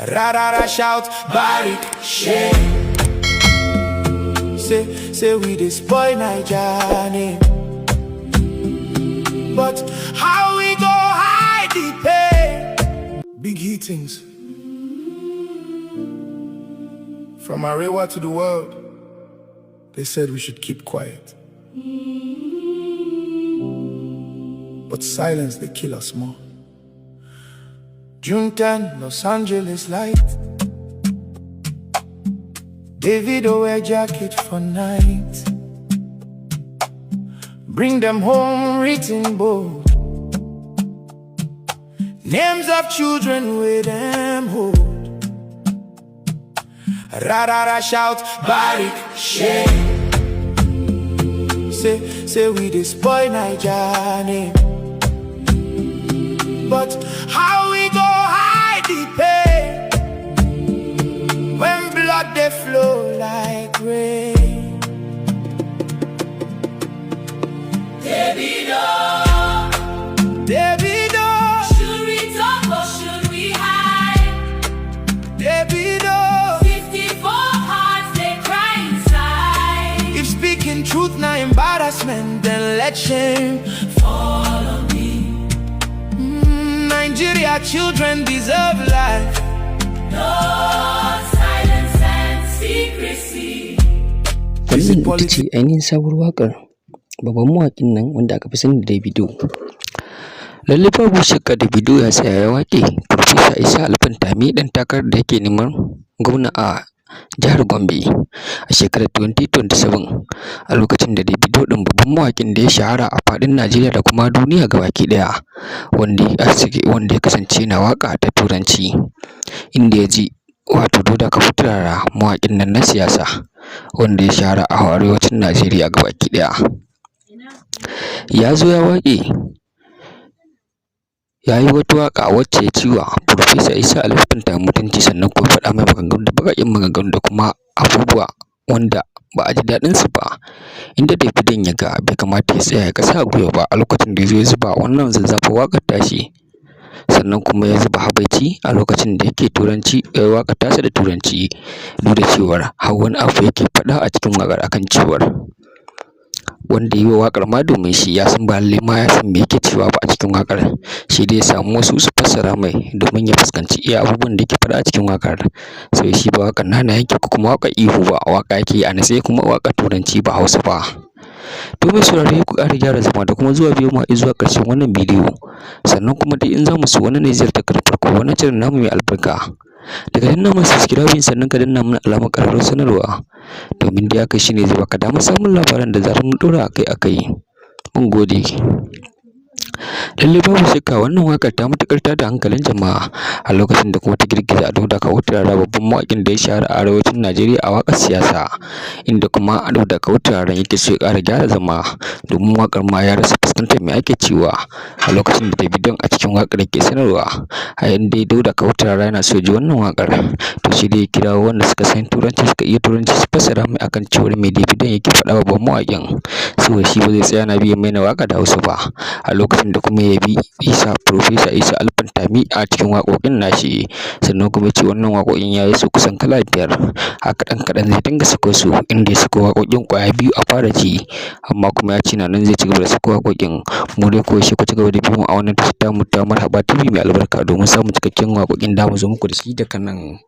Ra shout, Barik, shame. Say we this boy Naija name. But how we go hide the pain? Big heatings from Arewa to the world. They said we should keep quiet, but silence they kill us more. June 10, Los Angeles light. Davido wear jacket for night. Bring them home written bold. Names of children with them hold. Ra shout, Barik, shame. Say we this boy Naija name. But how we go hide the pain when blood they flow like rain? Davido, should we talk or should we hide? Davido, 54 hearts they cry inside. if speaking truth not embarrassment, then let shame Follow me. Nigeria children deserve life. No silence and secrecy. Wannan ita ce ainihin sabuwar waƙar babban mawaƙin nan wanda aka fi sani da Davido. Lalle babu shakka Davido ya tsaya ya waƙe Farfesa Isa Alfantami ɗan takarar da yake neman gwamna a jihar Gombe a shekarar 2027, a lokacin da Davido ɗin babban mawaƙin da ya shahara a faɗin Najeriya da kuma duniya gabaki ɗaya, wanda ya kasance na waƙa ta Turanci, inda ya ji wato Dauda Kahutu mawaƙin nan na siyasa wanda ya shahara a arewacin Najeriya gabaki ɗaya. Ya zo ya waƙe, ya yi wata waƙa wacce ya ci wa Farfesa Isa Alfantami mutunci, sannan kuma faɗa mai maganganu da baƙaƙen maganganu da kuma abubuwa wanda ba a ji daɗinsu ba, inda Davidon ya ga bai kamata ya tsaya ya ƙasa a gwiwa ba a lokacin da ya zo ya zuba wannan zazzafar waƙar tashi, sannan kuma ya zuba habaici a lokacin da yake turanci waƙar tasa da turanci, duk da cewar har wani abu yake faɗa a cikin waƙar akan cewar wanda yi wa waƙar ma domin shi ya san ba lallai ma ya san me yake cewa ba a cikin waƙar, shi dai ya samu wasu su fassara mai domin ya fuskanci iya abubuwan da yake faɗa a cikin waƙar. Sai shi ba waƙar nana yanke ko kuma waƙar ihu ba, waƙa yake a natse kuma waƙar turanci ba Hausa ba. To mai saurare ku ƙara gyara zama da kuma zuwa biyo mu zuwa ƙarshen wannan bidiyo, sannan kuma dai in za mu so wannan ne ziyartar ka da farko wannan channel namu mai albarka, daga danna mana subscribe sannan ka danna mana alamar ƙararrawar sanarwa, domin dai haka shine zai baka damar samun labaran da zarar mun ɗora akai-akai. Mun gode. Lalle babu shakka wannan waƙar ta matuƙar tada hankalin jama'a a lokacin da kuma ta girgiza Dauda Kahutu babban mawaƙin da ya shahara a arewacin Najeriya a waƙar siyasa, inda kuma Dauda Kahutu yake so ya ƙara gyara zama domin waƙar ma ya rasa fuskantar me ake cewa a lokacin da Davidon a cikin waƙar yake sanarwa a yanda Dauda Kahutu yana so ji wannan waƙar, to shi dai ya kirawo wanda suka san turanci suka iya turanci su fassara mai akan cewar me Davidon yake faɗa babban mawaƙin, saboda shi ba zai tsaya na biyan mai na waƙa da Hausa ba, a lokacin da kuma ya bi Farfesa Isa Alfantami a cikin waƙoƙin nashi, sannan kuma ya ce wannan waƙoƙin ya yi su kusan kala 5, haka kaɗan zai dinga sako su, inda ya sako waƙoƙin ƙwaya 2 a fara ji, amma kuma ya ce nan zai ci gaba da sako waƙoƙin. Mu dai ko shi ku ci gaba da bi mu a wannan tashar tamu ta Marhaba TV mai albarka domin samun cikakken waƙoƙin da mu zo muku da shi daga nan.